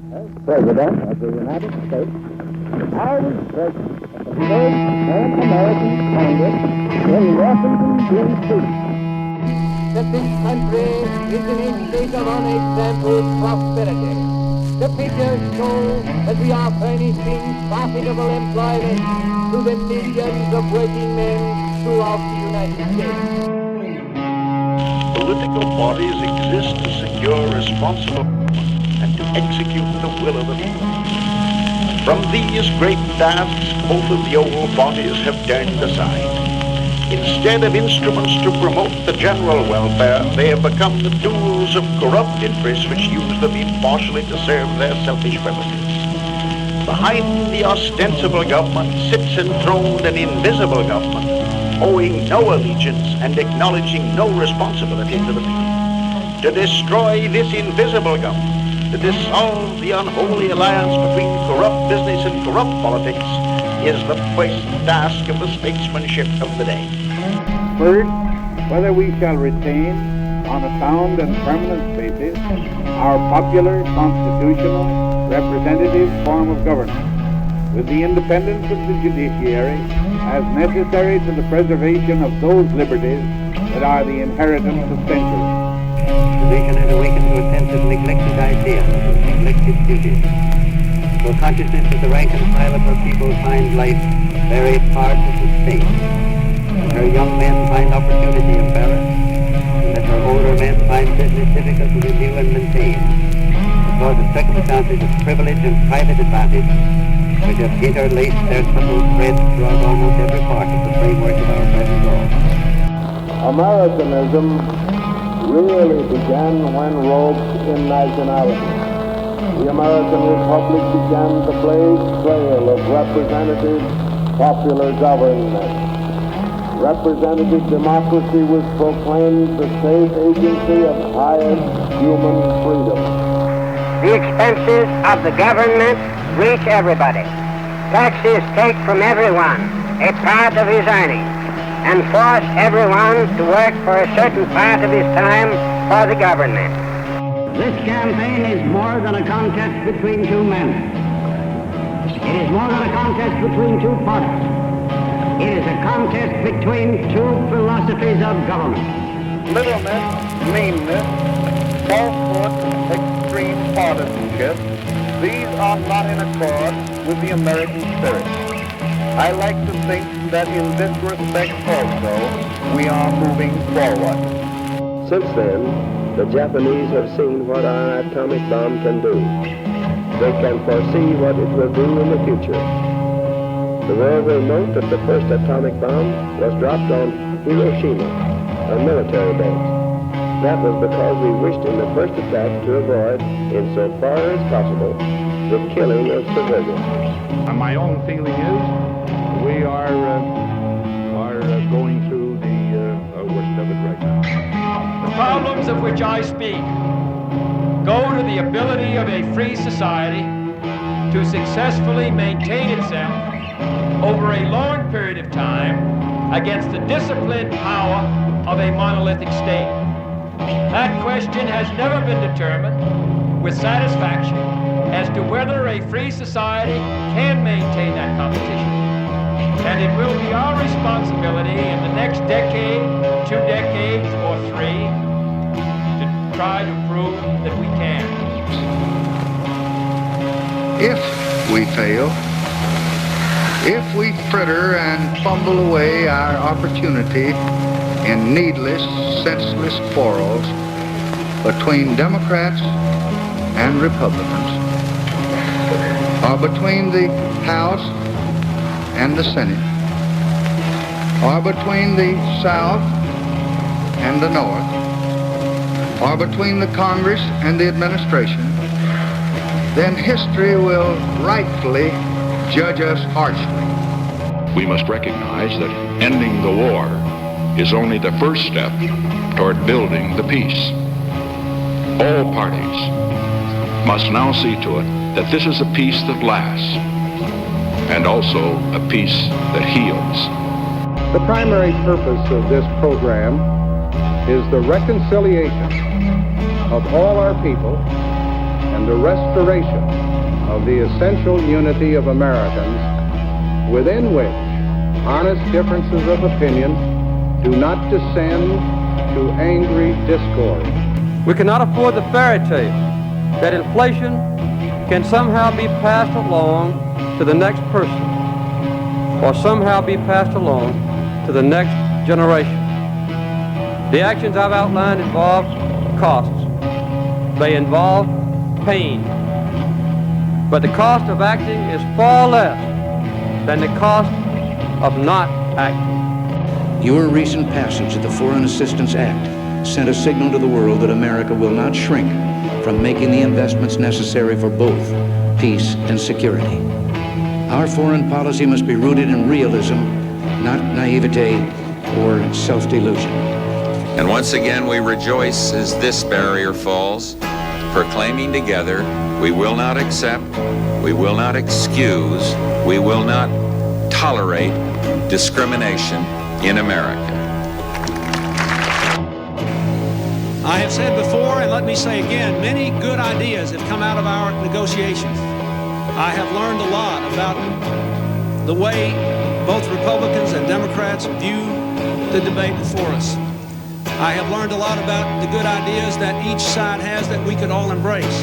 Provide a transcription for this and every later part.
As President of the United States, I was present at the first Pan-American Congress in Washington, D.C. That this country is in a state of unexampled prosperity. The figures show that we are furnishing profitable employment to the millions of working men throughout the United States. Political bodies exist to secure responsible and to execute the will of the people. From these great tasks, both of the old bodies have turned aside. Instead of instruments to promote the general welfare, they have become the tools of corrupt interests which use them impartially to serve their selfish purposes. Behind the ostensible government sits enthroned an invisible government, owing no allegiance and acknowledging no responsibility to the people. To destroy this invisible government, to dissolve the unholy alliance between corrupt business and corrupt politics, is the first task of the statesmanship of the day. First, whether we shall retain, on a sound and permanent basis, our popular, constitutional, representative form of government, with the independence of the judiciary as necessary to the preservation of those liberties that are the inheritance of centuries. The nation has awakened to a sense of neglected ideas and neglected duties. So consciousness that the rank and file of her people find life very hard to sustain, that her young men find opportunity embarrassed, and that her older men find business difficult to renew and maintain, because of circumstances of privilege and private advantage which have interlaced their subtle threads throughout almost every part of the framework of our present law. Americanism really began when robed in nationality. The American Republic began the blaze trail of representative popular government. Representative democracy was proclaimed the safe agency of highest human freedom. The expenses of the government reach everybody. Taxes take from everyone a part of his earnings and force everyone to work for a certain part of his time for the government. This campaign is more than a contest between two men. It is more than a contest between two parties. It is a contest between two philosophies of government. Littleness, meanness, falsehood, extreme partisanship, these are not in accord with the American spirit. I like to think that in this respect also, we are moving forward. Since then, the Japanese have seen what our atomic bomb can do. They can foresee what it will do in the future. The world will note that the first atomic bomb was dropped on Hiroshima, a military base. That was because we wished in the first attack to avoid, insofar as possible, the killing of civilians. My own feeling is we are going through the worst of it right now. The problems of which I speak go to the ability of a free society to successfully maintain itself over a long period of time against the disciplined power of a monolithic state. That question has never been determined with satisfaction as to whether a free society can maintain that competition. And it will be our responsibility in the next decade, 2 decades, or 3 to try to prove that we can. If we fail, if we fritter and fumble away our opportunity in needless, senseless quarrels between Democrats and Republicans, or between the House and the Senate, or between the South and the North, or between the Congress and the administration, then history will rightfully judge us harshly. We must recognize that ending the war is only the first step toward building the peace. All parties must now see to it that this is a peace that lasts, and also a peace that heals. The primary purpose of this program is the reconciliation of all our people and a restoration of the essential unity of Americans, within which honest differences of opinion do not descend to angry discord. We cannot afford the fairy tale that inflation can somehow be passed along to the next person or somehow be passed along to the next generation. The actions I've outlined involve costs. They involve pain. But the cost of acting is far less than the cost of not acting. Your recent passage of the Foreign Assistance Act sent a signal to the world that America will not shrink from making the investments necessary for both peace and security. Our foreign policy must be rooted in realism, not naivete or self-delusion. And once again we rejoice as this barrier falls, proclaiming together, we will not accept, we will not excuse, we will not tolerate discrimination in America. I have said before, and let me say again, many good ideas have come out of our negotiations. I have learned a lot about the way both Republicans and Democrats view the debate before us. I have learned a lot about the good ideas that each side has that we could all embrace.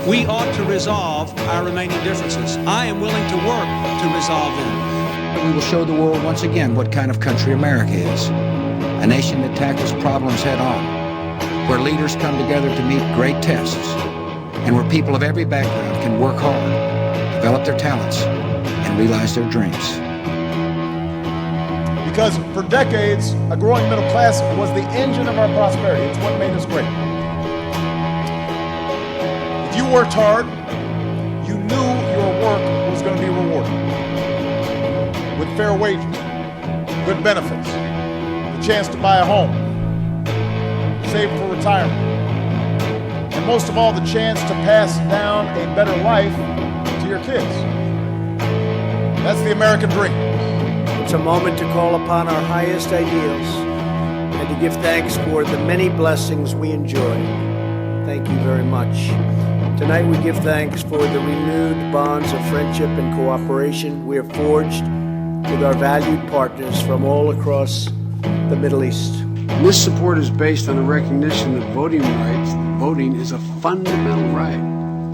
We ought to resolve our remaining differences. I am willing to work to resolve them. We will show the world once again what kind of country America is. A nation that tackles problems head on, where leaders come together to meet great tests, and where people of every background can work hard, develop their talents, and realize their dreams. Because for decades, a growing middle class was the engine of our prosperity. It's what made us great. If you worked hard, you knew your work was going to be rewarded with fair wages, good benefits, the chance to buy a home, save for retirement, and most of all, the chance to pass down a better life to your kids. That's the American dream. It's a moment to call upon our highest ideals and to give thanks for the many blessings we enjoy. Thank you very much. Tonight we give thanks for the renewed bonds of friendship and cooperation we have forged with our valued partners from all across the Middle East. And this support is based on the recognition that voting is a fundamental right.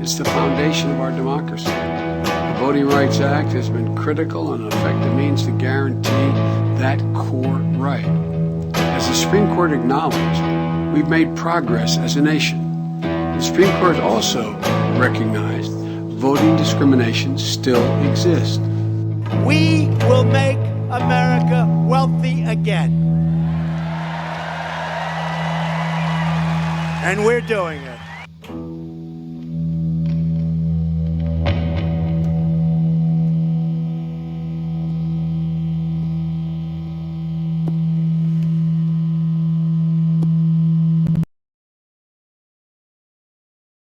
It's the foundation of our democracy. The Voting Rights Act has been critical and an effective means to guarantee that core right. As the Supreme Court acknowledged, we've made progress as a nation. The Supreme Court also recognized voting discrimination still exists. We will make America wealthy again. And we're doing it.